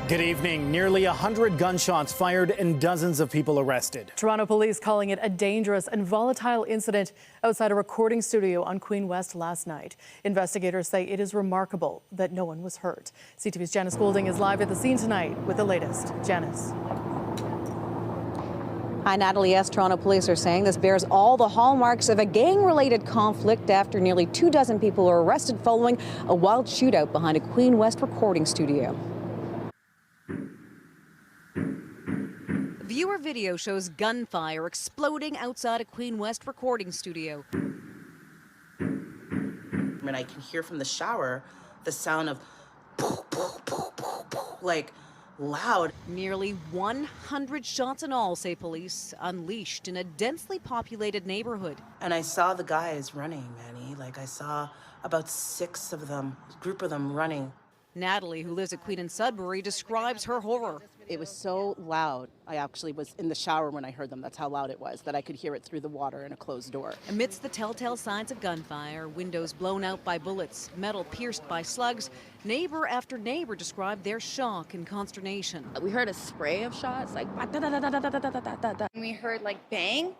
Good evening. Nearly 100 gunshots fired and dozens of people arrested. Toronto police calling it a dangerous and volatile incident outside a recording studio on Queen West last night. Investigators say it is remarkable that no one was hurt. CTV's Janice Goulding is live at the scene tonight with the latest. Janice. Hi, Natalie. Yes, Toronto police are saying this bears all the hallmarks of a gang-related conflict after nearly 24 people were arrested following a wild shootout behind a Queen West recording studio. Viewer video shows gunfire exploding outside a Queen West recording studio. And I can hear from the shower the sound of like loud. Nearly 100 shots in all, say police, unleashed in a densely populated neighborhood. And I saw the guys running, Manny. Like I saw about 6 of them, a group of them running. Natalie, who lives at Queen and Sudbury, describes her horror. It was so loud. I actually was in the shower when I heard them. That's how loud it was, that I could hear it through the water in a closed door. Amidst the telltale signs of gunfire, windows blown out by bullets, metal pierced by slugs, neighbor after neighbor described their shock and consternation. We heard a spray of shots, like da-da-da-da-da-da-da-da-da. We heard like bang,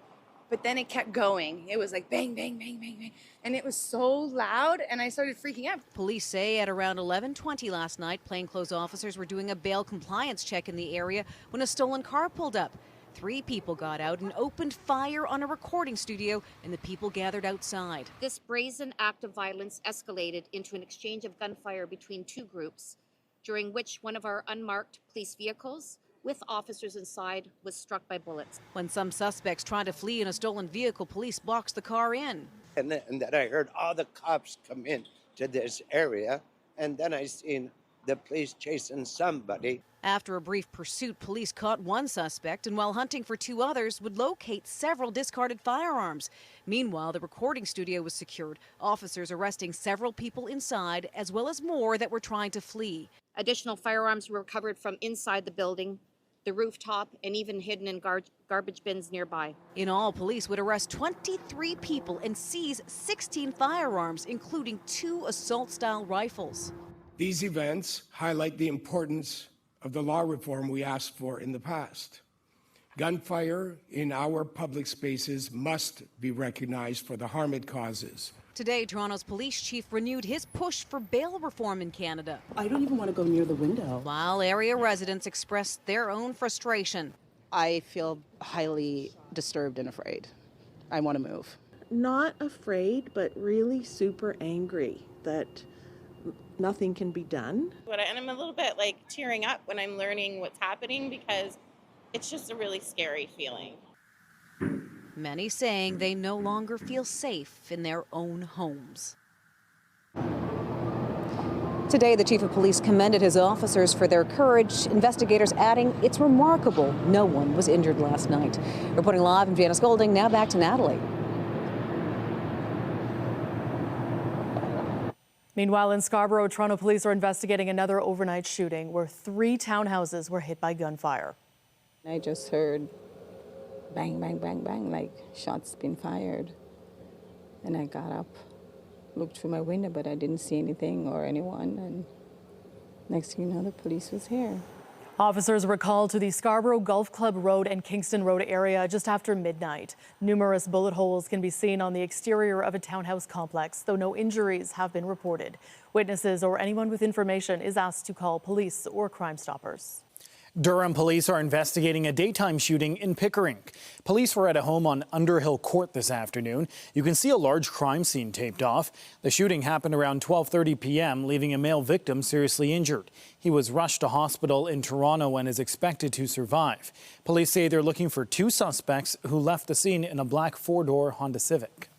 but then it kept going. It was like bang, bang, bang, bang, bang. And it was so loud, and I started freaking out. Police say at around 11:20 last night, plainclothes officers were doing a bail compliance check in the area when a stolen car pulled up. 3 people got out and opened fire on a recording studio, and the people gathered outside. This brazen act of violence escalated into an exchange of gunfire between 2 groups, during which one of our unmarked police vehicles with officers inside was struck by bullets. When some suspects tried to flee in a stolen vehicle, police boxed the car in. And then I heard all the cops come in to this area, and then I seen the police chasing somebody. After a brief pursuit, police caught one suspect, and while hunting for 2 others, would locate several discarded firearms. Meanwhile, the recording studio was secured, officers arresting several people inside, as well as more that were trying to flee. Additional firearms were recovered from inside the building, the rooftop, and even hidden in garbage bins nearby. In all, police would arrest 23 people and seize 16 firearms, including 2 assault-style rifles. These events highlight the importance of the law reform we asked for in the past. Gunfire in our public spaces must be recognized for the harm it causes. Today, Toronto's police chief renewed his push for bail reform in Canada. I don't even want to go near the window. While area residents expressed their own frustration. I feel highly disturbed and afraid. I want to move. Not afraid, but really super angry that nothing can be done. And I'm a little bit like tearing up when I'm learning what's happening because it's just a really scary feeling. Many saying they no longer feel safe in their own homes. Today, the chief of police commended his officers for their courage, investigators adding it's remarkable no one was injured last night. Reporting live, I'm Janice Goulding. Now back to Natalie. Meanwhile, in Scarborough, Toronto police are investigating another overnight shooting where 3 townhouses were hit by gunfire. I just heard bang, bang, bang, bang, like shots being fired. And I got up, looked through my window, but I didn't see anything or anyone. And next thing you know, the police was here. Officers were called to the Scarborough Golf Club Road and Kingston Road area just after midnight. Numerous bullet holes can be seen on the exterior of a townhouse complex, though no injuries have been reported. Witnesses or anyone with information is asked to call police or Crime Stoppers. Durham police are investigating a daytime shooting in Pickering. Police were at a home on Underhill Court this afternoon. You can see a large crime scene taped off. The shooting happened around 12:30 p.m., leaving a male victim seriously injured. He was rushed to hospital in Toronto and is expected to survive. Police say they're looking for 2 suspects who left the scene in a black 4-door Honda Civic.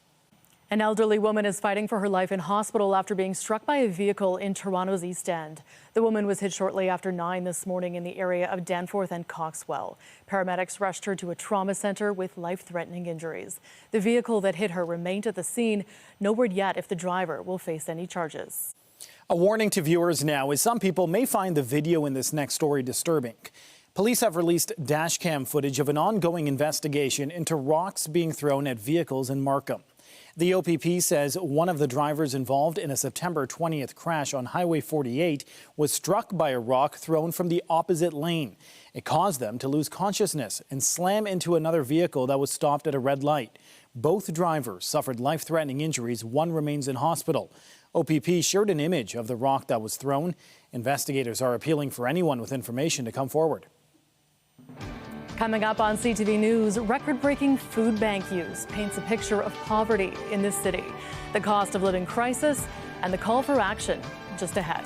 An elderly woman is fighting for her life in hospital after being struck by a vehicle in Toronto's East End. The woman was hit shortly after 9 this morning in the area of Danforth and Coxwell. Paramedics rushed her to a trauma center with life-threatening injuries. The vehicle that hit her remained at the scene. No word yet if the driver will face any charges. A warning to viewers now, as some people may find the video in this next story disturbing. Police have released dashcam footage of an ongoing investigation into rocks being thrown at vehicles in Markham. The OPP says one of the drivers involved in a September 20th crash on Highway 48 was struck by a rock thrown from the opposite lane. It caused them to lose consciousness and slam into another vehicle that was stopped at a red light. Both drivers suffered life-threatening injuries. One remains in hospital. OPP shared an image of the rock that was thrown. Investigators are appealing for anyone with information to come forward. Coming up on CTV News, record-breaking food bank use paints a picture of poverty in this city, the cost of living crisis, and the call for action just ahead.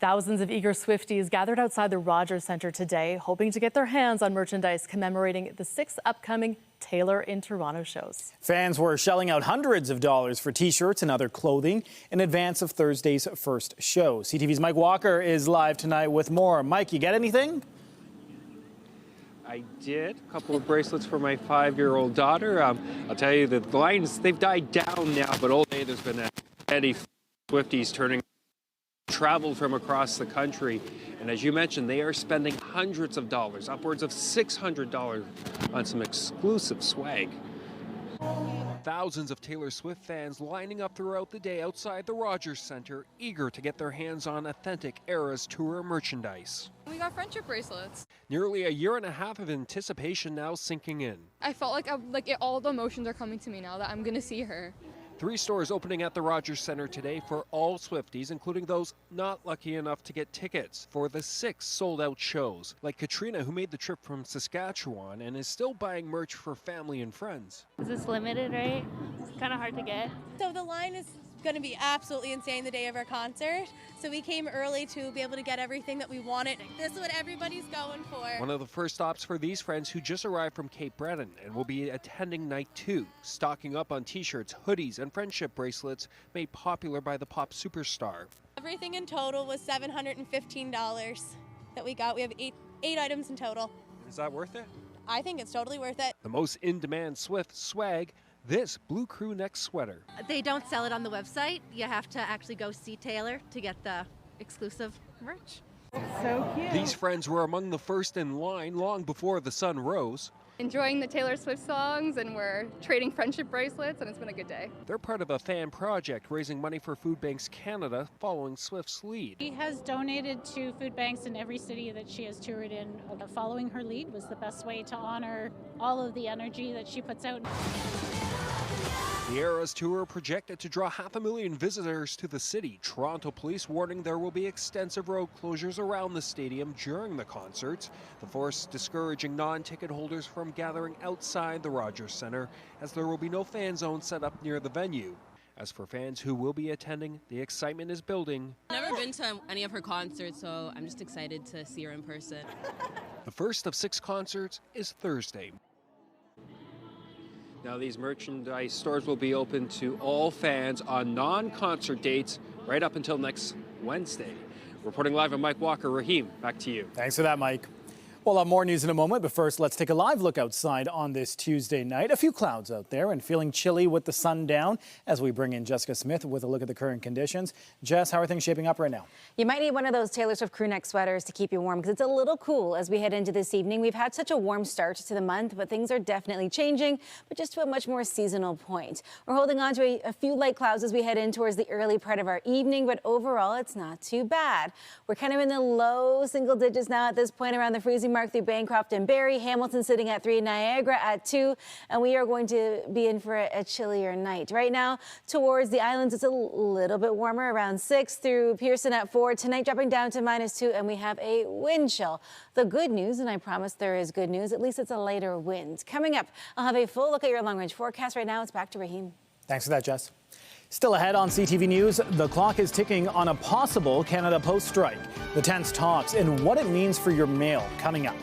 Thousands of eager Swifties gathered outside the Rogers Centre today, hoping to get their hands on merchandise commemorating the 6 upcoming Taylor in Toronto shows. Fans were shelling out hundreds of dollars for T-shirts and other clothing in advance of Thursday's first show. CTV's Mike Walker is live tonight with more. Mike, you get anything? I did. A couple of bracelets for my 5-year-old daughter. I'll tell you, the lines, they've died down now, but all day there's been a steady Swifties traveled from across the country. And as you mentioned, they are spending hundreds of dollars, upwards of $600 on some exclusive swag. Thousands of Taylor Swift fans lining up throughout the day outside the Rogers Centre, eager to get their hands on authentic Eras Tour merchandise. We got friendship bracelets. Nearly a year and a half of anticipation now sinking in. I felt like all the emotions are coming to me now that I'm going to see her. 3 stores opening at the Rogers Centre today for all Swifties, including those not lucky enough to get tickets for the 6 sold-out shows, like Katrina, who made the trip from Saskatchewan and is still buying merch for family and friends. Is this limited, right? It's kind of hard to get. So the line is going to be absolutely insane the day of our concert. So we came early to be able to get everything that we wanted. This is what everybody's going for. One of the first stops for these friends who just arrived from Cape Breton and will be attending night 2, stocking up on T-shirts, hoodies, and friendship bracelets made popular by the pop superstar. Everything in total was $715 that we got. We have eight items in total. Is that worth it? I think it's totally worth it. The most in-demand Swift swag, this blue crew neck sweater. They don't sell it on the website. You have to actually go see Taylor to get the exclusive merch. So cute. These friends were among the first in line long before the sun rose. Enjoying the Taylor Swift songs, and we're trading friendship bracelets, and it's been a good day. They're part of a fan project raising money for Food Banks Canada following Swift's lead. She has donated to food banks in every city that she has toured in. Following her lead was the best way to honor all of the energy that she puts out. The Eras Tour projected to draw 500,000 visitors to the city. Toronto police warning there will be extensive road closures around the stadium during the concerts. The force discouraging non-ticket holders from gathering outside the Rogers Centre, as there will be no fan zone set up near the venue. As for fans who will be attending, the excitement is building. I've never been to any of her concerts, so I'm just excited to see her in person. The first of 6 concerts is Thursday. Now, these merchandise stores will be open to all fans on non-concert dates right up until next Wednesday. Reporting live, I'm Mike Walker. Raheem, back to you. Thanks for that, Mike. We'll have more news in a moment, but first, let's take a live look outside on this Tuesday night. A few clouds out there and feeling chilly with the sun down as we bring in Jessica Smith with a look at the current conditions. Jess, how are things shaping up right now? You might need one of those Taylor Swift crew neck sweaters to keep you warm because it's a little cool as we head into this evening. We've had such a warm start to the month, but things are definitely changing, but just to a much more seasonal point. We're holding on to a few light clouds as we head in towards the early part of our evening, but overall, it's not too bad. We're kind of in the low single digits now at this point around the freezing mark through Bancroft and Barrie. Hamilton sitting at 3, Niagara at 2, and we are going to be in for a chillier night. Right now, towards the islands, it's a little bit warmer, around 6 through Pearson at 4. Tonight, dropping down to -2, and we have a wind chill. The good news, and I promise there is good news, at least it's a lighter wind. Coming up, I'll have a full look at your long-range forecast. Right now, it's back to Raheem. Thanks for that, Jess. Still ahead on CTV News, the clock is ticking on a possible Canada Post strike, the tense talks, and what it means for your mail coming up.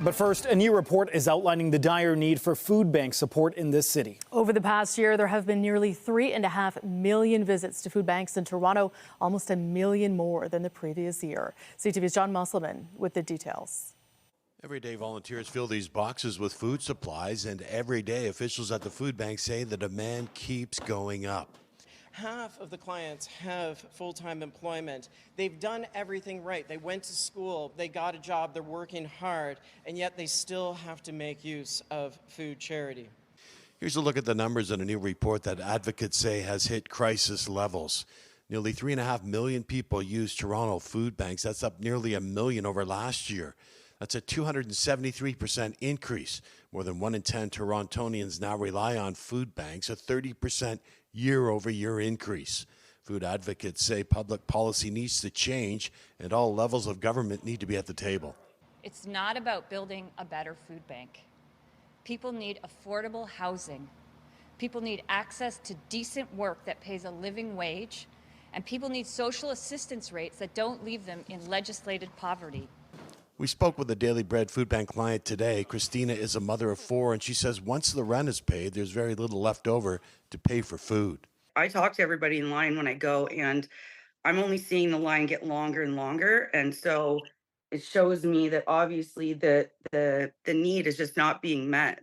But first, a new report is outlining the dire need for food bank support in this city. Over the past year, there have been nearly 3.5 million visits to food banks in Toronto, almost 1 million more than the previous year. CTV's John Musselman with the details. Every day, volunteers fill these boxes with food supplies, and every day, officials at the food bank say the demand keeps going up. Half of the clients have full-time employment. They've done everything right. They went to school, they got a job, they're working hard, and yet they still have to make use of food charity. Here's a look at the numbers in a new report that advocates say has hit crisis levels. Nearly 3.5 million people use Toronto food banks. That's up nearly 1 million over last year. That's a 273% increase. More than 1 in 10 Torontonians now rely on food banks, a 30% year-over-year increase. Food advocates say public policy needs to change and all levels of government need to be at the table. It's not about building a better food bank. People need affordable housing. People need access to decent work that pays a living wage. And people need social assistance rates that don't leave them in legislated poverty. We spoke with a Daily Bread food bank client today. Christina is a mother of 4, and she says once the rent is paid, there's very little left over to pay for food. I talk to everybody in line when I go, and I'm only seeing the line get longer and longer. And so it shows me that obviously the need is just not being met.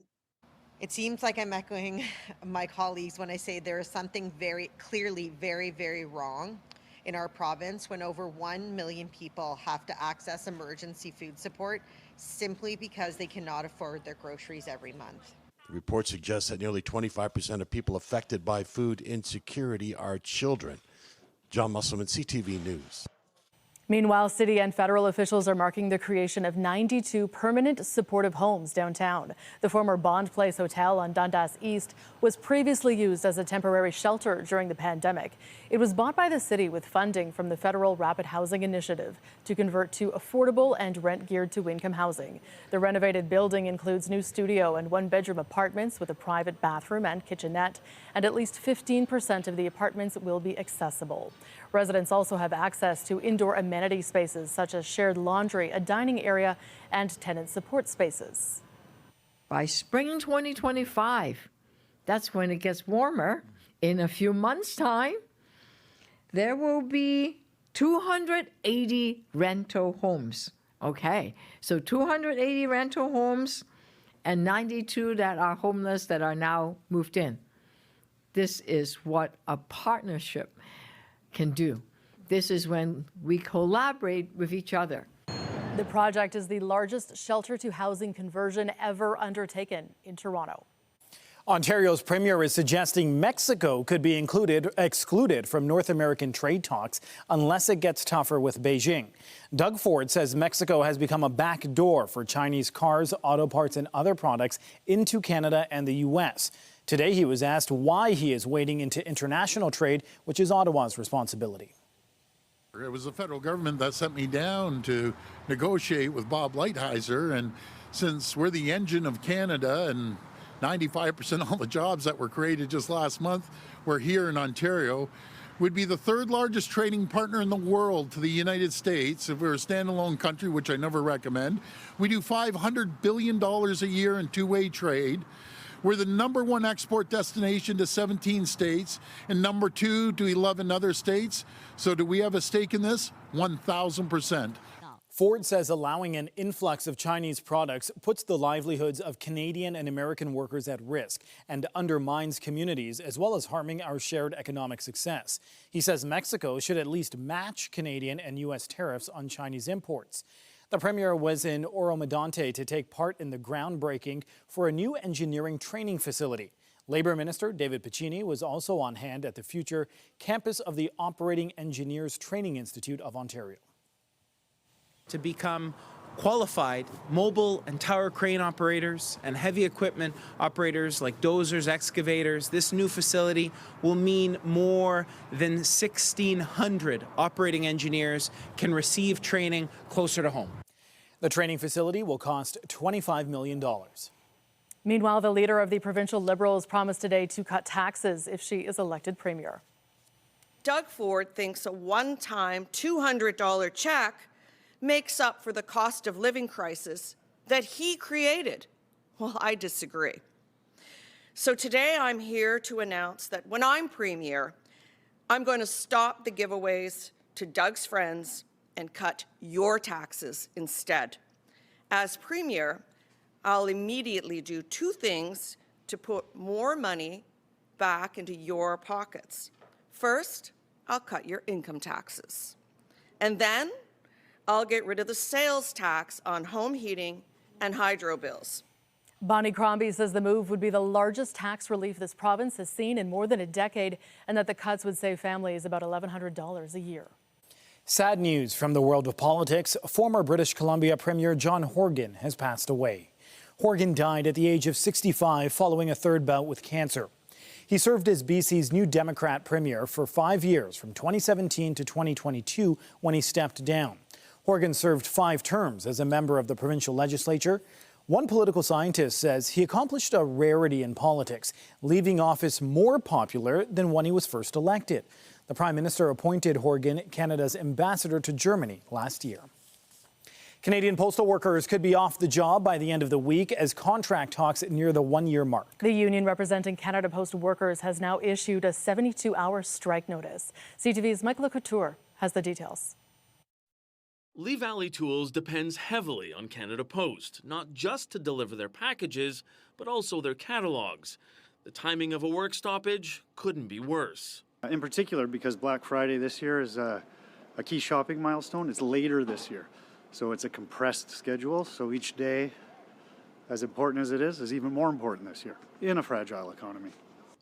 It seems like I'm echoing my colleagues when I say there is something very clearly very, very wrong in our province when over 1 million people have to access emergency food support simply because they cannot afford their groceries every month. The report suggests that nearly 25% of people affected by food insecurity are children. John Musselman, CTV News. Meanwhile, city and federal officials are marking the creation of 92 permanent supportive homes downtown. The former Bond Place Hotel on Dundas East was previously used as a temporary shelter during the pandemic. It was bought by the city with funding from the Federal Rapid Housing Initiative to convert to affordable and rent-geared to income housing. The renovated building includes new studio and one-bedroom apartments with a private bathroom and kitchenette, and at least 15% of the apartments will be accessible. Residents also have access to indoor amenity spaces such as shared laundry, a dining area, and tenant support spaces. By spring 2025, that's when it gets warmer. In a few months' time, there will be 280 rental homes. Okay, so 280 rental homes and 92 that are homeless that are now moved in. This is what a partnership can do. This is when we collaborate with each other. The project is the largest shelter-to-housing conversion ever undertaken in Toronto. Ontario's premier is suggesting Mexico could be excluded from North American trade talks unless it gets tougher with Beijing. Doug Ford says Mexico has become a back door for Chinese cars, auto parts, and other products into Canada and the U.S. Today, he was asked why he is wading into international trade, which is Ottawa's responsibility. It was the federal government that sent me down to negotiate with Bob Lighthizer, and since we're the engine of Canada and 95% of all the jobs that were created just last month were here in Ontario, would be the third largest trading partner in the world to the United States if we're a standalone country, which I never recommend. We do $500 billion a year in two-way trade. We're the #1 export destination to 17 states and #2 to 11 other states. So do we have a stake in this? 1,000%. Ford says allowing an influx of Chinese products puts the livelihoods of Canadian and American workers at risk and undermines communities, as well as harming our shared economic success. He says Mexico should at least match Canadian and U.S. tariffs on Chinese imports. The premier was in Oro-Medonte to take part in the groundbreaking for a new engineering training facility. Labour Minister David Piccini was also on hand at the future campus of the Operating Engineers Training Institute of Ontario. To become qualified mobile and tower crane operators and heavy equipment operators like dozers, excavators, this new facility will mean more than 1,600 operating engineers can receive training closer to home. The training facility will cost $25 million. Meanwhile, the leader of the provincial Liberals promised today to cut taxes if she is elected premier. Doug Ford thinks a one-time $200 check makes up for the cost of living crisis that he created. Well, I disagree. So today I'm here to announce that when I'm premier, I'm going to stop the giveaways to Doug's friends and cut your taxes instead. As premier, I'll immediately do two things to put more money back into your pockets. First, I'll cut your income taxes. And then I'll get rid of the sales tax on home heating and hydro bills. Bonnie Crombie says the move would be the largest tax relief this province has seen in more than a decade, and that the cuts would save families about $1,100 a year. Sad news from the world of politics. Former British Columbia Premier John Horgan has passed away. Horgan died at the age of 65 following a third bout with cancer. He served as BC's New Democrat Premier for 5 years, from 2017 to 2022, when he stepped down. Horgan served 5 terms as a member of the provincial legislature. One political scientist says he accomplished a rarity in politics, leaving office more popular than when he was first elected. The Prime Minister appointed Horgan Canada's ambassador to Germany last year. Canadian postal workers could be off the job by the end of the week as contract talks near the 1-year mark. The union representing Canada Post workers has now issued a 72-hour strike notice. CTV's Michael Couture has the details. Lee Valley Tools depends heavily on Canada Post, not just to deliver their packages, but also their catalogs. The timing of a work stoppage couldn't be worse. In particular, because Black Friday this year is a key shopping milestone, it's later this year. So it's a compressed schedule, so each day, as important as it is even more important this year in a fragile economy.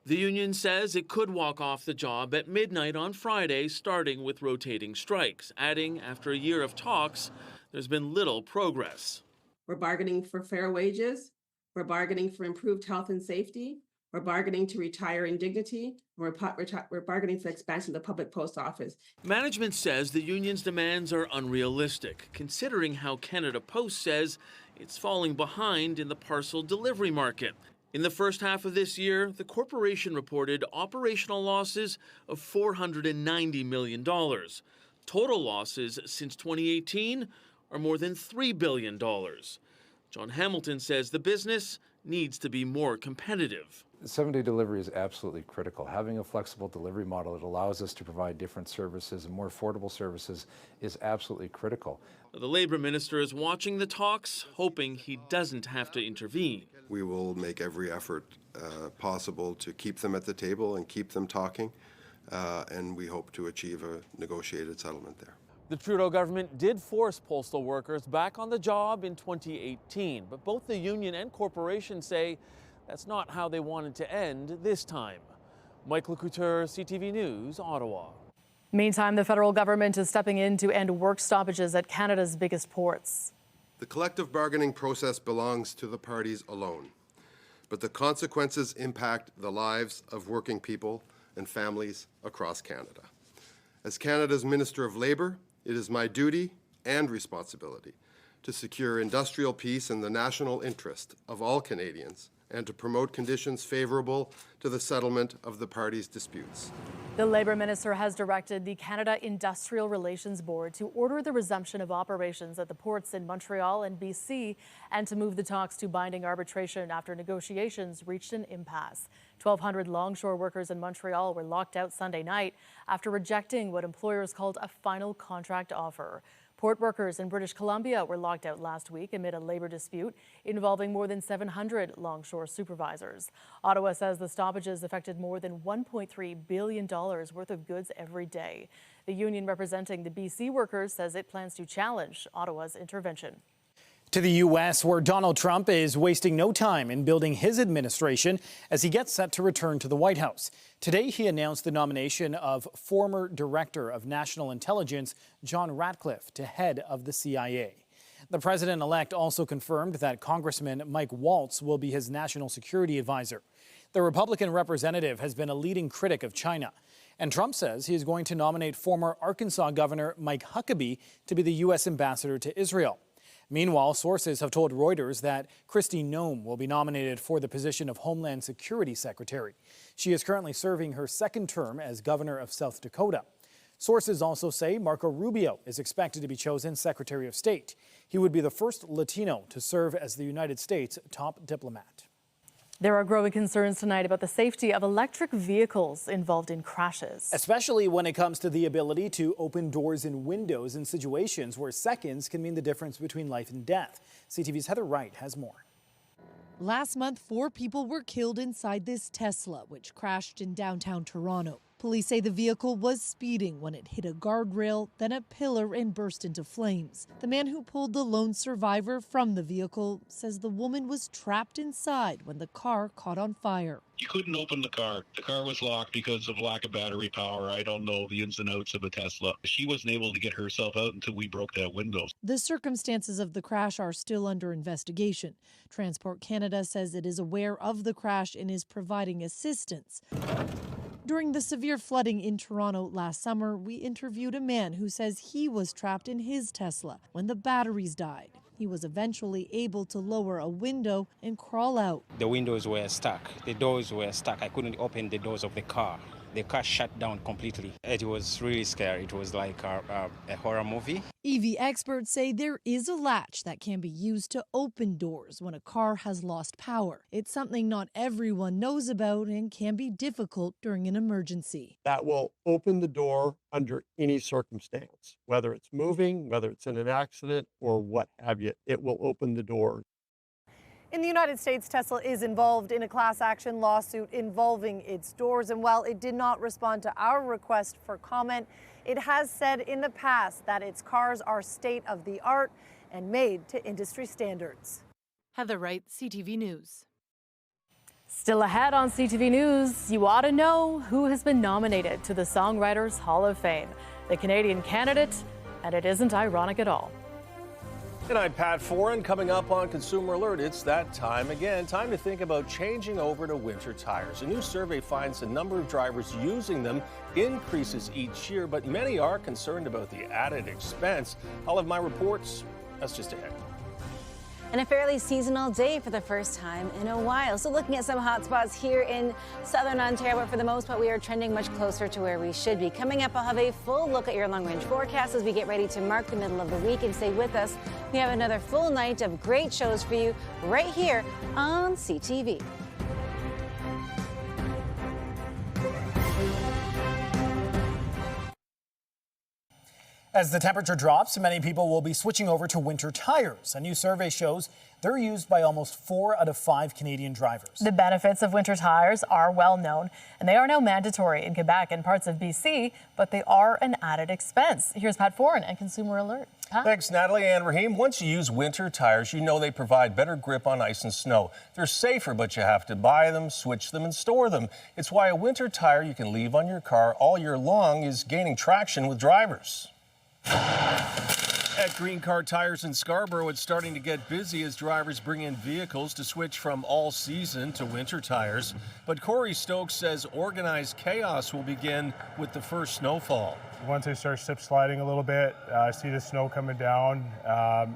The union says it could walk off the job at midnight on Friday, starting with rotating strikes, adding after a year of talks, there's been little progress. We're bargaining for fair wages. We're bargaining for improved health and safety. We're bargaining to retire in dignity. We're bargaining for the expansion of the public post office. Management says the union's demands are unrealistic, considering how Canada Post says it's falling behind in the parcel delivery market. In the first half of this year, the corporation reported operational losses of $490 million. Total losses since 2018 are more than $3 billion. John Hamilton says the business needs to be more competitive. 7-day delivery is absolutely critical. Having a flexible delivery model that allows us to provide different services and more affordable services is absolutely critical. The Labour Minister is watching the talks, hoping he doesn't have to intervene. We will make every effort possible to keep them at the table and keep them talking, and we hope to achieve a negotiated settlement there. The Trudeau government did force postal workers back on the job in 2018, but both the union and corporation say that's not how they wanted to end this time. Michael Couture, CTV News, Ottawa. Meantime, the federal government is stepping in to end work stoppages at Canada's biggest ports. The collective bargaining process belongs to the parties alone, but the consequences impact the lives of working people and families across Canada. As Canada's Minister of Labour, it is my duty and responsibility to secure industrial peace in the national interest of all Canadians and to promote conditions favourable to the settlement of the parties' disputes. The Labour Minister has directed the Canada Industrial Relations Board to order the resumption of operations at the ports in Montreal and BC and to move the talks to binding arbitration after negotiations reached an impasse. 1,200 longshore workers in Montreal were locked out Sunday night after rejecting what employers called a final contract offer. Port workers in British Columbia were locked out last week amid a labor dispute involving more than 700 longshore supervisors. Ottawa says the stoppages affected more than $1.3 billion worth of goods every day. The union representing the BC workers says it plans to challenge Ottawa's intervention. To the U.S., where Donald Trump is wasting no time in building his administration as he gets set to return to the White House. Today, he announced the nomination of former Director of National Intelligence John Ratcliffe to head of the CIA. The president-elect also confirmed that Congressman Mike Waltz will be his national security advisor. The Republican representative has been a leading critic of China. And Trump says he is going to nominate former Arkansas Governor Mike Huckabee to be the U.S. ambassador to Israel. Meanwhile, sources have told Reuters that Kristi Noem will be nominated for the position of Homeland Security Secretary. She is currently serving her second term as governor of South Dakota. Sources also say Marco Rubio is expected to be chosen Secretary of State. He would be the first Latino to serve as the United States' top diplomat. There are growing concerns tonight about the safety of electric vehicles involved in crashes. Especially when it comes to the ability to open doors and windows in situations where seconds can mean the difference between life and death. CTV's Heather Wright has more. Last month, 4 people were killed inside this Tesla, which crashed in downtown Toronto. Police say the vehicle was speeding when it hit a guardrail, then a pillar, and burst into flames. The man who pulled the lone survivor from the vehicle says the woman was trapped inside when the car caught on fire. You couldn't open the car. The car was locked because of lack of battery power. I don't know the ins and outs of a Tesla. She wasn't able to get herself out until we broke that window. The circumstances of the crash are still under investigation. Transport Canada says it is aware of the crash and is providing assistance. During the severe flooding in Toronto last summer, we interviewed a man who says he was trapped in his Tesla when the batteries died. He was eventually able to lower a window and crawl out. The windows were stuck. The doors were stuck. I couldn't open the doors of the car. The car shut down completely. It was really scary. It was like a horror movie. EV experts say there is a latch that can be used to open doors when a car has lost power. It's something not everyone knows about and can be difficult during an emergency. That will open the door under any circumstance, whether it's moving, whether it's in an accident, or what have you. It will open the door. In the United States, Tesla is involved in a class action lawsuit involving its doors. And while it did not respond to our request for comment, it has said in the past that its cars are state of the art and made to industry standards. Heather Wright, CTV News. Still ahead on CTV News, you ought to know who has been nominated to the Songwriters Hall of Fame, the Canadian candidate, and it isn't ironic at all. And I'm Pat Foran. Coming up on Consumer Alert, it's that time again. Time to think about changing over to winter tires. A new survey finds the number of drivers using them increases each year, but many are concerned about the added expense. I'll have my reports. That's just ahead. And a fairly seasonal day for the first time in a while. So looking at some hot spots here in southern Ontario, but for the most part, we are trending much closer to where we should be. Coming up, I'll have a full look at your long-range forecast as we get ready to mark the middle of the week. And stay with us. We have another full night of great shows for you right here on CTV. As the temperature drops, many people will be switching over to winter tires. A new survey shows they're used by almost 4 out of 5 Canadian drivers. The benefits of winter tires are well known, and they are now mandatory in Quebec and parts of BC, but they are an added expense. Here's Pat Foran and Consumer Alert. Pat? Thanks, Natalie and Raheem. Once you use winter tires, you know they provide better grip on ice and snow. They're safer, but you have to buy them, switch them, and store them. It's why a winter tire you can leave on your car all year long is gaining traction with drivers. At Green Car Tires in Scarborough, it's starting to get busy as drivers bring in vehicles to switch from all-season to winter tires. But Corey Stokes says organized chaos will begin with the first snowfall. Once they start slip sliding a little bit, see the snow coming down,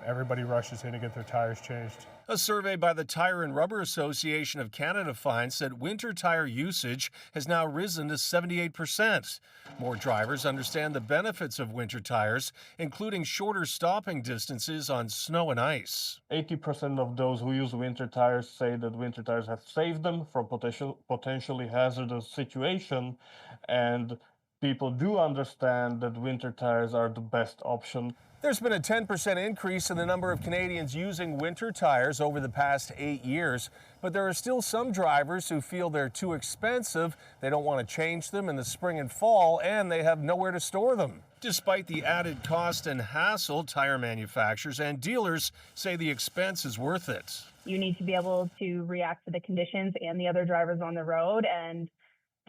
everybody rushes in to get their tires changed. A survey by the Tire and Rubber Association of Canada finds that winter tire usage has now risen to 78%. More drivers understand the benefits of winter tires, including shorter stopping distances on snow and ice. 80% of those who use winter tires say that winter tires have saved them from potentially hazardous situation, and people do understand that winter tires are the best option. There's been a 10% increase in the number of Canadians using winter tires over the past 8 years, but there are still some drivers who feel they're too expensive, they don't want to change them in the spring and fall, and they have nowhere to store them. Despite the added cost and hassle, tire manufacturers and dealers say the expense is worth it. You need to be able to react to the conditions and the other drivers on the road, and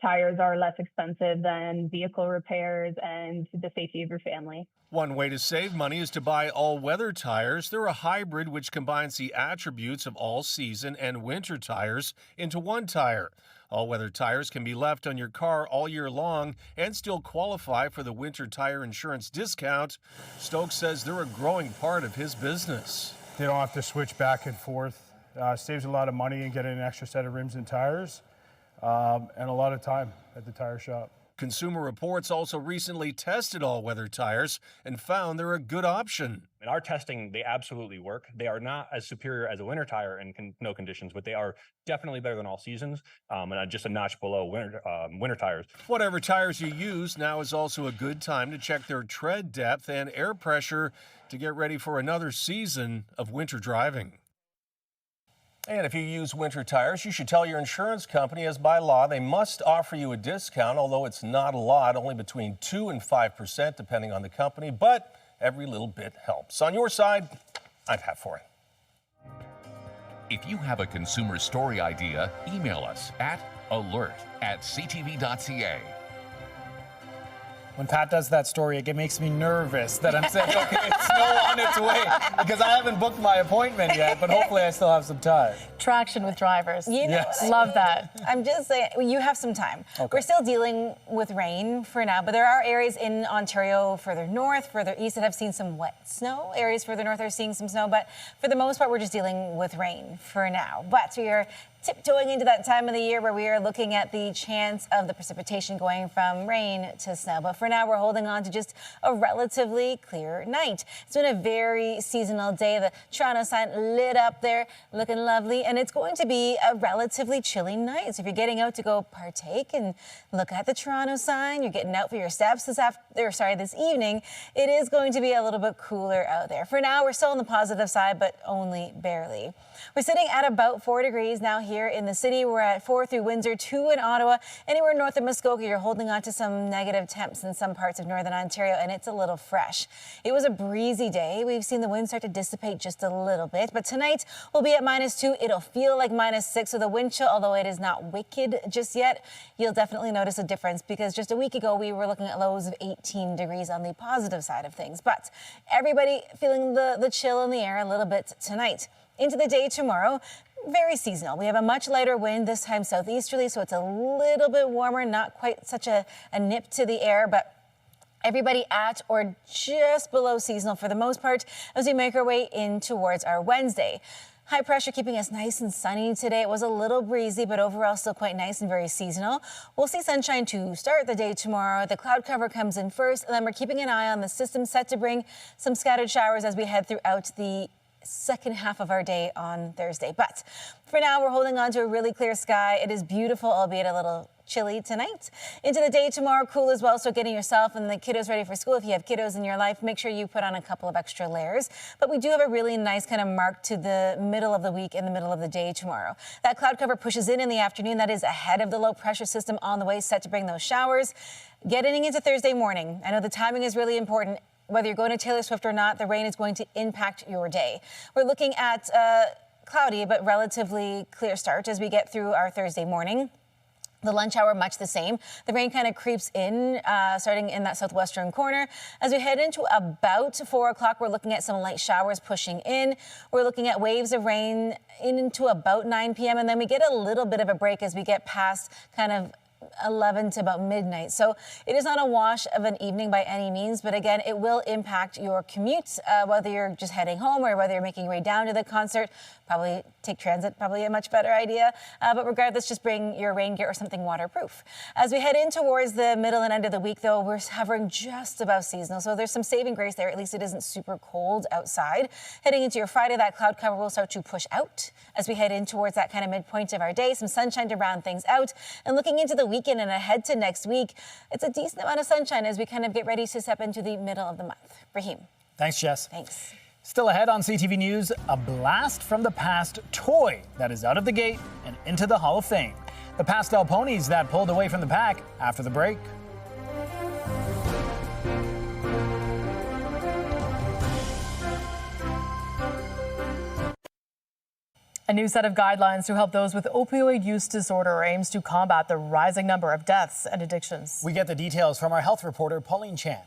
tires are less expensive than vehicle repairs and the safety of your family. One way to save money is to buy all-weather tires. They're a hybrid which combines the attributes of all-season and winter tires into one tire. All-weather tires can be left on your car all year long and still qualify for the winter tire insurance discount. Stokes says they're a growing part of his business. They don't have to switch back and forth. Saves a lot of money in getting an extra set of rims and tires. And a lot of time at the tire shop. Consumer Reports also recently tested all-weather tires and found they're a good option. In our testing, they absolutely work. They are not as superior as a winter tire in no conditions, but they are definitely better than all seasons and just a notch below winter tires. Whatever tires you use, now is also a good time to check their tread depth and air pressure to get ready for another season of winter driving. And if you use winter tires, you should tell your insurance company, as by law, they must offer you a discount, although it's not a lot, only between 2 and 5%, depending on the company. But every little bit helps. On your side, I'm Pat for it. If you have a consumer story idea, email us at alert@ctv.ca. When Pat does that story, it makes me nervous that I'm saying, okay, it's snow on its way, because I haven't booked my appointment yet, but hopefully I still have some time. Traction with drivers. You know, Yes. Love that. I'm just saying, you have some time. Okay. We're still dealing with rain for now, but there are areas in Ontario further north, further east that have seen some wet snow. Areas further north are seeing some snow, but for the most part, we're just dealing with rain for now. But we are tiptoeing into that time of the year where we are looking at the chance of the precipitation going from rain to snow. But for now, we're holding on to just a relatively clear night. It's been a very seasonal day. The Toronto sign lit up there, looking lovely, and it's going to be a relatively chilly night. So if you're getting out to go partake and look at the Toronto sign, you're getting out for your steps this evening, it is going to be a little bit cooler out there. For now, we're still on the positive side, but only barely. We're sitting at about 4 degrees now here in the city. We're at 4 through Windsor, 2 in Ottawa. Anywhere north of Muskoka, you're holding on to some negative temps in some parts of northern Ontario, and it's a little fresh. It was a breezy day. We've seen the wind start to dissipate just a little bit, but tonight we'll be at -2. It'll feel like -6 with a wind chill, although it is not wicked just yet. You'll definitely notice a difference because just a week ago we were looking at lows of 18 degrees on the positive side of things. But everybody feeling the chill in the air a little bit tonight. Into the day tomorrow, very seasonal. We have a much lighter wind, this time southeasterly, so it's a little bit warmer, not quite such a nip to the air, but everybody at or just below seasonal for the most part as we make our way in towards our Wednesday. High pressure keeping us nice and sunny today. It was a little breezy, but overall still quite nice and very seasonal. We'll see sunshine to start the day tomorrow. The cloud cover comes in first, and then we're keeping an eye on the system set to bring some scattered showers as we head throughout the second half of our day on Thursday. But for now, we're holding on to a really clear sky. It is beautiful, albeit a little chilly tonight. Into the day tomorrow, cool as well. So getting yourself and the kiddos ready for school. If you have kiddos in your life, make sure you put on a couple of extra layers. But we do have a really nice kind of mark to the middle of the week and the middle of the day tomorrow. That cloud cover pushes in the afternoon. That is ahead of the low pressure system on the way, set to bring those showers. Getting into Thursday morning. I know the timing is really important. Whether you're going to Taylor Swift or not, the rain is going to impact your day. We're looking at cloudy but relatively clear start as we get through our Thursday morning. The lunch hour, much the same. The rain kind of creeps in, starting in that southwestern corner. As we head into about 4 o'clock, we're looking at some light showers pushing in. We're looking at waves of rain into about 9 p.m. And then we get a little bit of a break as we get past kind of 11 to about midnight. So it is not a wash of an evening by any means, but again, it will impact your commute, whether you're just heading home or whether you're making your way down to the concert. Probably take transit, probably a much better idea. But regardless, just bring your rain gear or something waterproof. As we head in towards the middle and end of the week, though, we're hovering just above seasonal. So there's some saving grace there. At least it isn't super cold outside. Heading into your Friday, that cloud cover will start to push out as we head in towards that kind of midpoint of our day. Some sunshine to round things out. And looking into the weekend and ahead to next week, it's a decent amount of sunshine as we kind of get ready to step into the middle of the month. Raheem. Thanks, Jess. Thanks. Still ahead on CTV News, a blast from the past toy that is out of the gate and into the Hall of Fame. The pastel ponies that pulled away from the pack after the break. A new set of guidelines to help those with opioid use disorder aims to combat the rising number of deaths and addictions. We get the details from our health reporter, Pauline Chan.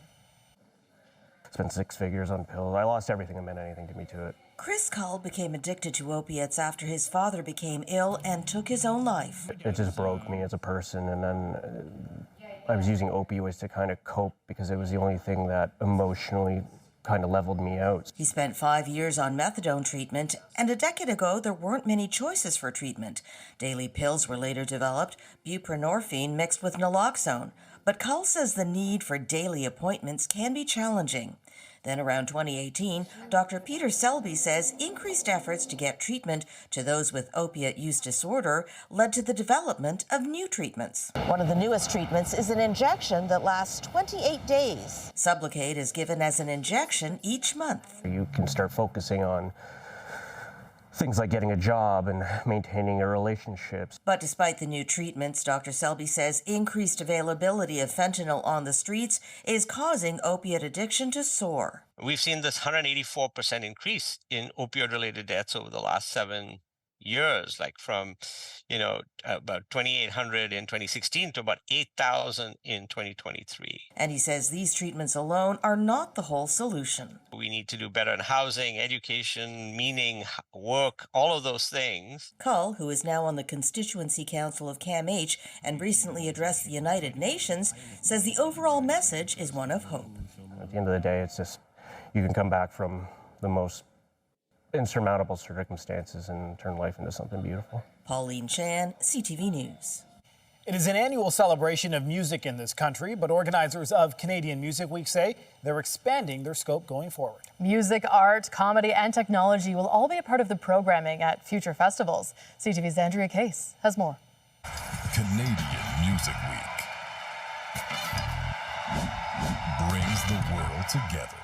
Spent 6 figures on pills. I lost everything that meant anything to me to it. Chris Cull became addicted to opiates after his father became ill and took his own life. It just broke me as a person, and then I was using opioids to kind of cope because it was the only thing that emotionally kind of leveled me out. He spent 5 years on methadone treatment, and a decade ago there weren't many choices for treatment. Daily pills were later developed, buprenorphine mixed with naloxone. But Cull says the need for daily appointments can be challenging. Then around 2018, Dr. Peter Selby says increased efforts to get treatment to those with opiate use disorder led to the development of new treatments. One of the newest treatments is an injection that lasts 28 days. Sublocade is given as an injection each month. You can start focusing on things like getting a job and maintaining your relationships. But despite the new treatments, Dr. Selby says increased availability of fentanyl on the streets is causing opiate addiction to soar. We've seen this 184% increase in opioid-related deaths over the last 7 years, like from, about 2,800 in 2016 to about 8,000 in 2023. And he says these treatments alone are not the whole solution. We need to do better in housing, education, meaning, work, all of those things. Cull, who is now on the Constituency Council of CAMH and recently addressed the United Nations, says the overall message is one of hope. At the end of the day, it's just you can come back from the most insurmountable circumstances and turn life into something beautiful. Pauline Chan, CTV News. It is an annual celebration of music in this country, but organizers of Canadian Music Week say they're expanding their scope going forward. Music, art, comedy, and technology will all be a part of the programming at future festivals. CTV's Andrea Case has more. Canadian Music Week brings the world together.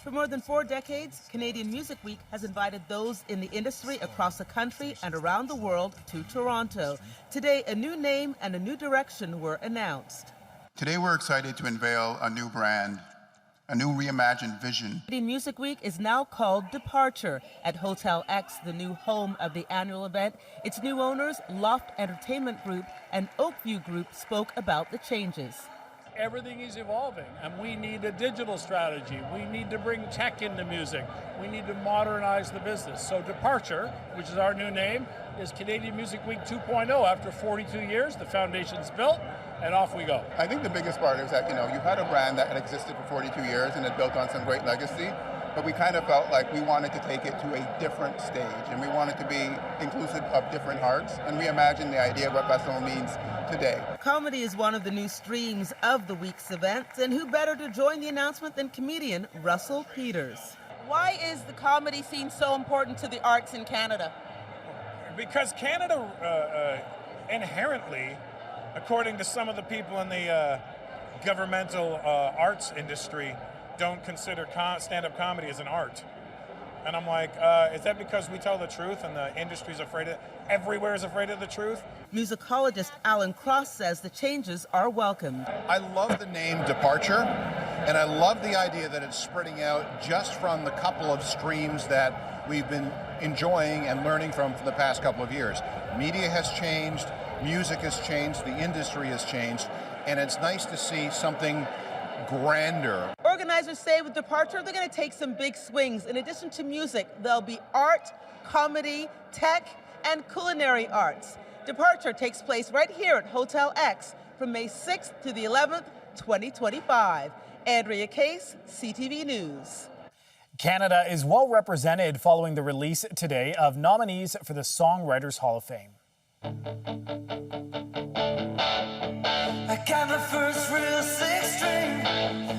For more than 4 decades, Canadian Music Week has invited those in the industry across the country and around the world to Toronto. Today, a new name and a new direction were announced. Today, we're excited to unveil a new brand, a new reimagined vision. Canadian Music Week is now called Departure. At Hotel X, the new home of the annual event, its new owners, Loft Entertainment Group and Oakview Group, spoke about the changes. Everything is evolving, and we need a digital strategy. We need to bring tech into music. We need to modernize the business. So Departure, which is our new name, is Canadian Music Week 2.0. After 42 years, the foundation's built, and off we go. I think the biggest part is that, you had a brand that had existed for 42 years and had built on some great legacy, but we kind of felt like we wanted to take it to a different stage, and we wanted to be inclusive of different hearts and reimagine the idea of what festival means today. Comedy is one of the new streams of the week's events, and who better to join the announcement than comedian Russell Peters. Why is the comedy scene so important to the arts in Canada? Because Canada inherently, according to some of the people in the governmental arts industry, don't consider stand-up comedy as an art. And I'm like, is that because we tell the truth and the industry's afraid of it? Everywhere is afraid of the truth? Musicologist Alan Cross says the changes are welcomed. I love the name Departure, and I love the idea that it's spreading out just from the couple of streams that we've been enjoying and learning from for the past couple of years. Media has changed, music has changed, the industry has changed, and it's nice to see something grander. Organizers say with Departure, they're going to take some big swings. In addition to music, there'll be art, comedy, tech, and culinary arts. Departure takes place right here at Hotel X from May 6th to the 11th, 2025. Andrea Case, CTV News. Canada is well represented following the release today of nominees for the Songwriters Hall of Fame. I got my first real 6-string,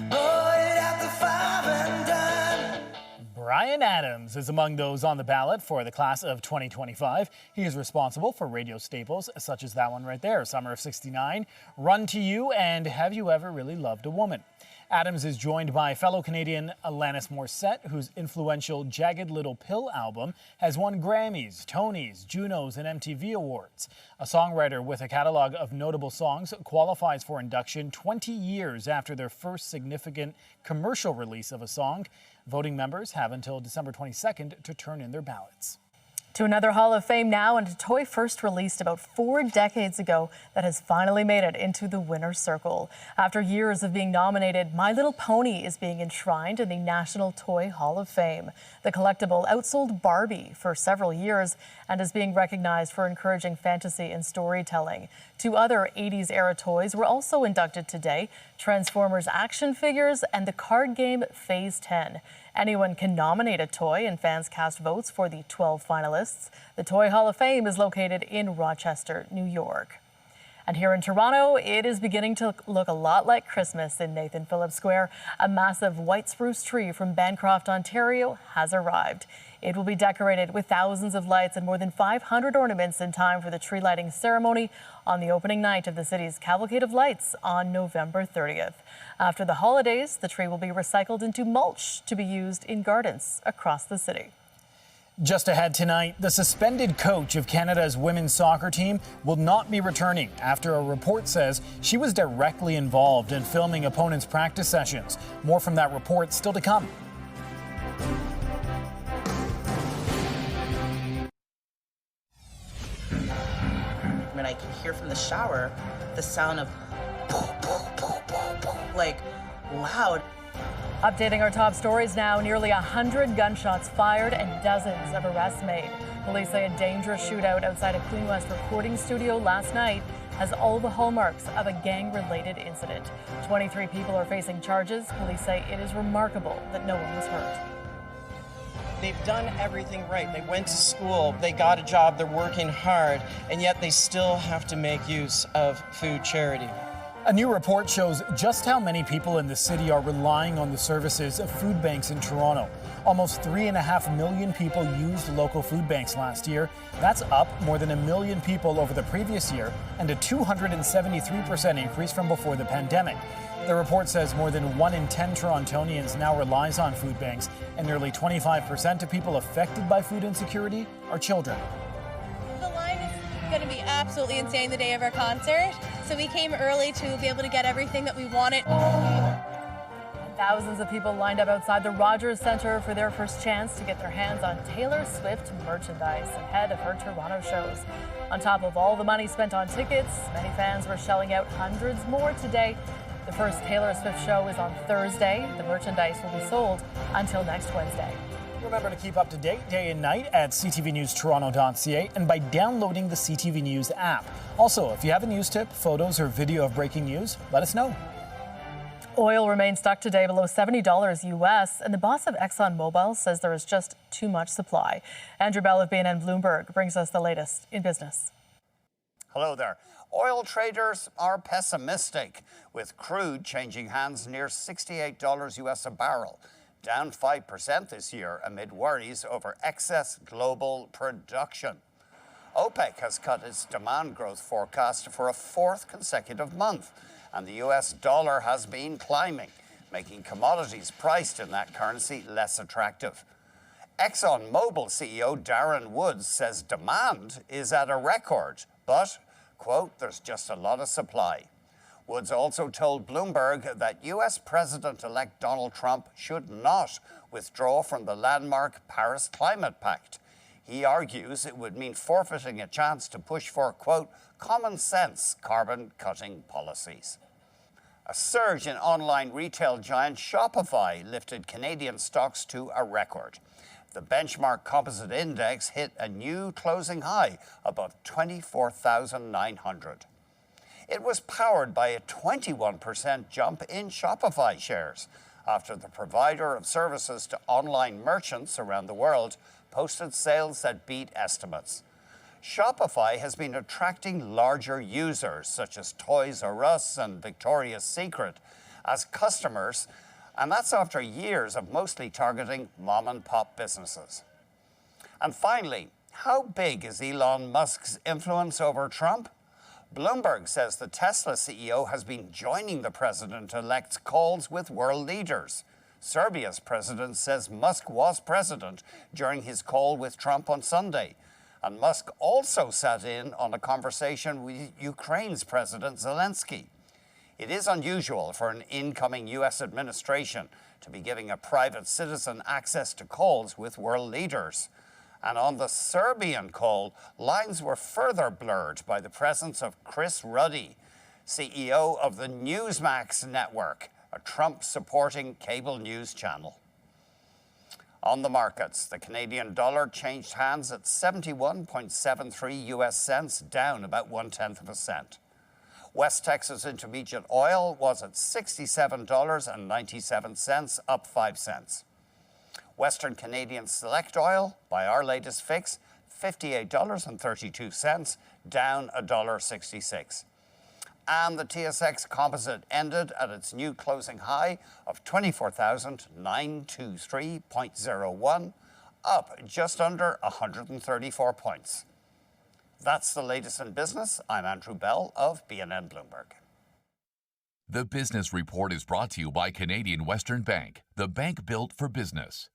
bought at the 5 and dime. Bryan Adams is among those on the ballot for the class of 2025. He is responsible for radio staples such as that one right there, Summer of '69, Run to You, and Have You Ever Really Loved a Woman? Adams is joined by fellow Canadian Alanis Morissette, whose influential Jagged Little Pill album has won Grammys, Tonys, Junos, and MTV Awards. A songwriter with a catalog of notable songs qualifies for induction 20 years after their first significant commercial release of a song. Voting members have until December 22nd to turn in their ballots. To another Hall of Fame now, and a toy first released about 4 decades ago that has finally made it into the winner's circle. After years of being nominated, My Little Pony is being enshrined in the National Toy Hall of Fame. The collectible outsold Barbie for several years and is being recognized for encouraging fantasy and storytelling. 2 other 80s-era toys were also inducted today, Transformers action figures and the card game Phase 10. Anyone can nominate a toy, and fans cast votes for the 12 finalists. The Toy Hall of Fame is located in Rochester, New York. And here in Toronto, it is beginning to look a lot like Christmas in Nathan Phillips Square. A massive white spruce tree from Bancroft, Ontario has arrived. It will be decorated with thousands of lights and more than 500 ornaments in time for the tree lighting ceremony on the opening night of the city's Cavalcade of Lights on November 30th. After the holidays, the tree will be recycled into mulch to be used in gardens across the city. Just ahead tonight, the suspended coach of Canada's women's soccer team will not be returning after a report says she was directly involved in filming opponents' practice sessions. More from that report still to come. And I can hear from the shower the sound of like loud. Updating our top stories now, nearly 100 gunshots fired and dozens of arrests made. Police say a dangerous shootout outside a Queen West recording studio last night has all the hallmarks of a gang-related incident. 23 people are facing charges. Police say it is remarkable that no one was hurt. They've done everything right. They went to school, they got a job, they're working hard, and yet they still have to make use of food charity. A new report shows just how many people in the city are relying on the services of food banks in Toronto. Almost 3.5 million people used local food banks last year. That's up more than 1 million people over the previous year and a 273% increase from before the pandemic. The report says more than 1 in 10 Torontonians now relies on food banks, and nearly 25% of people affected by food insecurity are children. The line is going to be absolutely insane the day of our concert, so we came early to be able to get everything that we wanted. Thousands of people lined up outside the Rogers Centre for their first chance to get their hands on Taylor Swift merchandise ahead of her Toronto shows. On top of all the money spent on tickets, many fans were shelling out hundreds more today. The first Taylor Swift show is on Thursday. The merchandise will be sold until next Wednesday. Remember to keep up to date day and night at ctvnewstoronto.ca and by downloading the CTV News app. Also, if you have a news tip, photos, or video of breaking news, let us know. Oil remains stuck today below $70 US, and the boss of ExxonMobil says there is just too much supply. Andrew Bell of BNN Bloomberg brings us the latest in business. Hello there. Oil traders are pessimistic, with crude changing hands near $68 US a barrel, down 5% this year amid worries over excess global production. OPEC has cut its demand growth forecast for a 4th consecutive month, and the US dollar has been climbing, making commodities priced in that currency less attractive. ExxonMobil CEO Darren Woods says demand is at a record, but, quote, there's just a lot of supply. Woods also told Bloomberg that US President-elect Donald Trump should not withdraw from the landmark Paris Climate Pact. He argues it would mean forfeiting a chance to push for, quote, common sense carbon-cutting policies. A surge in online retail giant Shopify lifted Canadian stocks to a record. The benchmark composite index hit a new closing high above 24,900. It was powered by a 21% jump in Shopify shares after the provider of services to online merchants around the world posted sales that beat estimates. Shopify has been attracting larger users, such as Toys R Us and Victoria's Secret, as customers, and that's after years of mostly targeting mom-and-pop businesses. And finally, how big is Elon Musk's influence over Trump? Bloomberg says the Tesla CEO has been joining the president-elect's calls with world leaders. Serbia's president says Musk was president during his call with Trump on Sunday. And Musk also sat in on a conversation with Ukraine's President Zelensky. It is unusual for an incoming U.S. administration to be giving a private citizen access to calls with world leaders. And on the Serbian call, lines were further blurred by the presence of Chris Ruddy, CEO of the Newsmax network, a Trump-supporting cable news channel. On the markets, the Canadian dollar changed hands at 71.73 US cents, down about 0.1 cent. West Texas Intermediate oil was at $67.97, up 5 cents. Western Canadian Select oil, by our latest fix, $58.32, down $1.66. And the TSX Composite ended at its new closing high of 24,923.01, up just under 134 points. That's the latest in business. I'm Andrew Bell of BNN Bloomberg. The Business Report is brought to you by Canadian Western Bank, the bank built for business.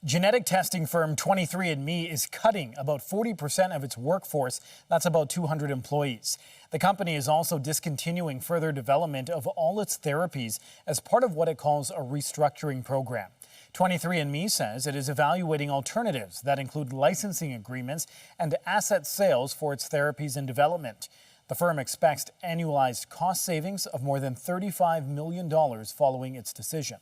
Genetic testing firm 23andMe is cutting about 40% of its workforce. That's about 200 employees. The company is also discontinuing further development of all its therapies as part of what it calls a restructuring program. 23andMe says it is evaluating alternatives that include licensing agreements and asset sales for its therapies in development. The firm expects annualized cost savings of more than $35 million following its decision.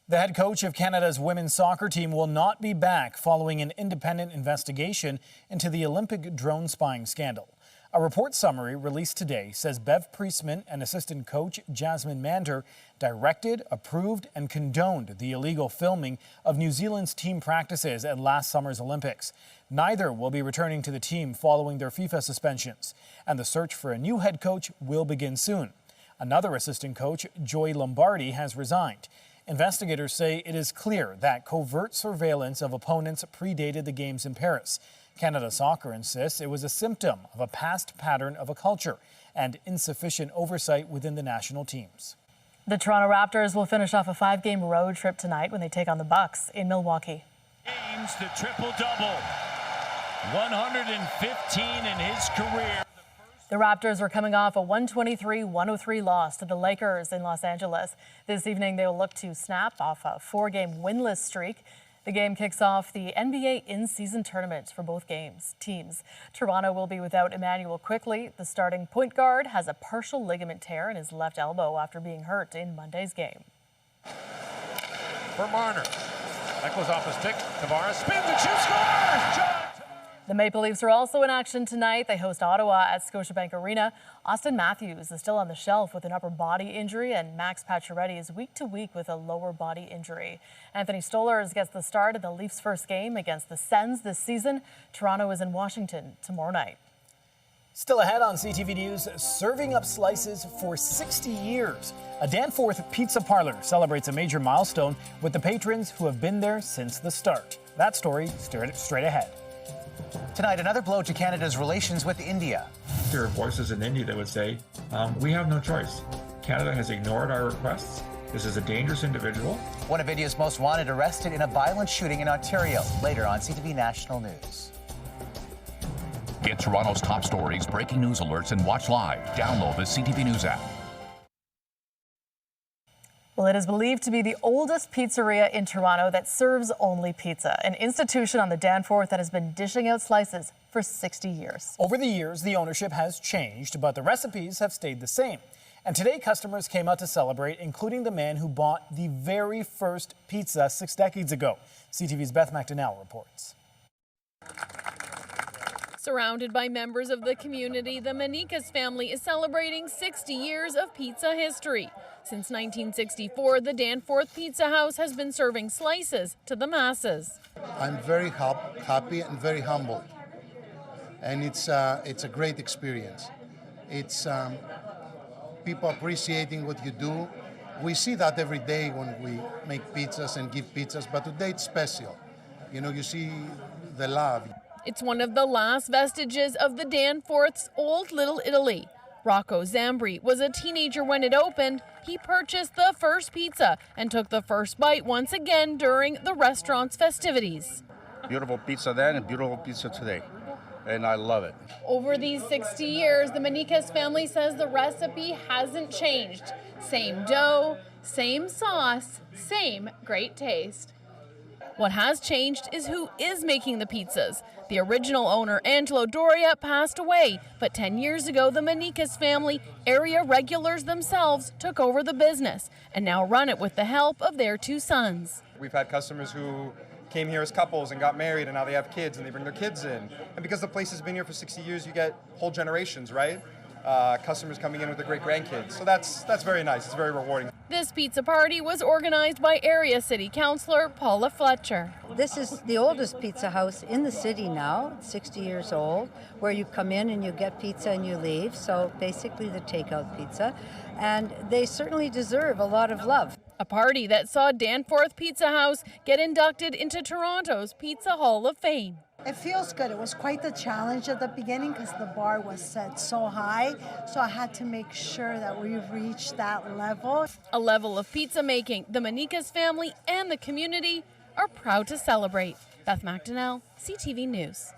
The head coach of Canada's women's soccer team will not be back following an independent investigation into the Olympic drone spying scandal. A report summary released today says Bev Priestman and assistant coach Jasmine Mander directed, approved, and condoned the illegal filming of New Zealand's team practices at last summer's Olympics. Neither will be returning to the team following their FIFA suspensions, and the search for a new head coach will begin soon. Another assistant coach, Joy Lombardi, has resigned. Investigators say it is clear that covert surveillance of opponents predated the games in Paris. Canada Soccer insists it was a symptom of a past pattern of a culture and insufficient oversight within the national teams. The Toronto Raptors will finish off a 5-game road trip tonight when they take on the Bucks in Milwaukee. James, the triple-double, 115 in his career. The Raptors are coming off a 123-103 loss to the Lakers in Los Angeles. This evening, they will look to snap off a 4-game winless streak. The game kicks off the NBA in-season tournament for both teams. Toronto will be without Emmanuel Quickley. The starting point guard has a partial ligament tear in his left elbow after being hurt in Monday's game. For Marner. That goes off a stick. Tavares spins and shoots, scores! The Maple Leafs are also in action tonight. They host Ottawa at Scotiabank Arena. Austin Matthews is still on the shelf with an upper body injury, and Max Pacioretty is week to week with a lower body injury. Anthony Stolarz gets the start in the Leafs' first game against the Sens this season. Toronto is in Washington tomorrow night. Still ahead on CTV News, serving up slices for 60 years. A Danforth pizza parlor celebrates a major milestone with the patrons who have been there since the start. That story straight ahead. Tonight, another blow to Canada's relations with India. There are voices in India that would say, we have no choice. Canada has ignored our requests. This is a dangerous individual. One of India's most wanted arrested in a violent shooting in Ontario. Later on CTV National News. Get Toronto's top stories, breaking news alerts, and watch live. Download the CTV News app. Well, it is believed to be the oldest pizzeria in Toronto that serves only pizza, an institution on the Danforth that has been dishing out slices for 60 years. Over the years, the ownership has changed, but the recipes have stayed the same. And today, customers came out to celebrate, including the man who bought the very first pizza 6 decades ago. CTV's Beth McDonnell reports. Surrounded by members of the community, the Manikas family is celebrating 60 years of pizza history. Since 1964, the Danforth Pizza House has been serving slices to the masses. I'm very happy and very humbled, and it's a great experience. It's people appreciating what you do. We see that every day when we make pizzas and give pizzas, but today it's special. You know, you see the love. It's one of the last vestiges of the Danforth's old Little Italy. Rocco Zambri was a teenager when it opened. He purchased the first pizza and took the first bite once again during the restaurant's festivities. Beautiful pizza then and beautiful pizza today, and I love it. Over these 60 years, the Manikas family says the recipe hasn't changed. Same dough, same sauce, same great taste. What has changed is who is making the pizzas. The original owner, Angelo Doria, passed away, but 10 years ago, the Manikas family, area regulars themselves, took over the business and now run it with the help of their 2 sons. We've had customers who came here as couples and got married, and now they have kids and they bring their kids in. And because the place has been here for 60 years, you get whole generations, right? Customers coming in with their great grandkids. So that's very nice. It's very rewarding. This pizza party was organized by area city councilor Paula Fletcher. This is the oldest pizza house in the city now, 60 years old, where you come in and you get pizza and you leave. So basically the takeout pizza. And they certainly deserve a lot of love. A party that saw Danforth Pizza House get inducted into Toronto's Pizza Hall of Fame. It feels good. It was quite the challenge at the beginning because the bar was set so high. So I had to make sure that we reached that level. A level of pizza making the Manikas family and the community are proud to celebrate. Beth McDonnell, CTV News.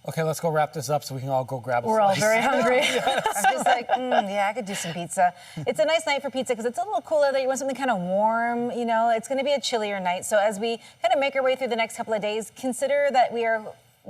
Okay, let's go wrap this up so we can all go grab a We're all slice. very hungry. I'm just like, yeah, I could do some pizza. It's a nice night for pizza because it's a little cooler there. You want something kind of warm, you know. It's going to be a chillier night. So as we kind of make our way through the next couple of days, consider that we are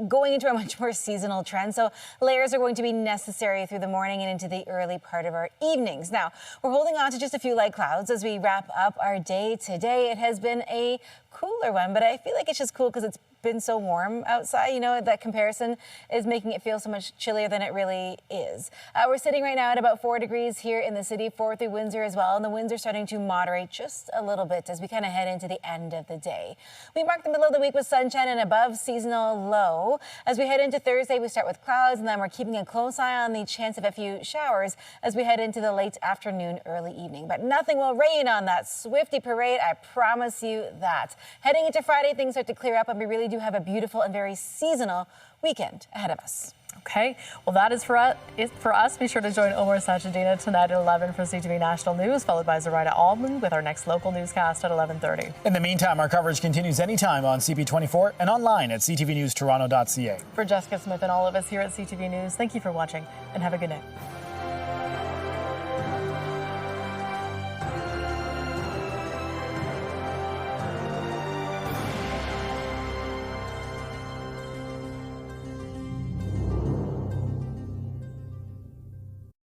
going into a much more seasonal trend. So layers are going to be necessary through the morning and into the early part of our evenings. Now, we're holding on to just a few light clouds as we wrap up our day today. It has been a cooler one, but I feel like it's just cool because it's been so warm outside. You know, that comparison is making it feel so much chillier than it really is. We're sitting right now at about 4 degrees here in the city, 4 through Windsor as well, and the winds are starting to moderate just a little bit as we kind of head into the end of the day. We mark the middle of the week with sunshine and above seasonal low. As we head into Thursday, we start with clouds, and then we're keeping a close eye on the chance of a few showers as we head into the late afternoon, early evening. But nothing will rain on that Swifty parade, I promise you that. Heading into Friday, things start to clear up, and we really do have a beautiful and very seasonal weekend ahead of us. Okay, well, that is for us. Be sure to join Omar Sachedina tonight at 11 for CTV National News, followed by Zoraida Almond with our next local newscast at 11:30. In the meantime, our coverage continues anytime on CP24 and online at ctvnewstoronto.ca. For Jessica Smith and all of us here at CTV News, thank you for watching and have a good night.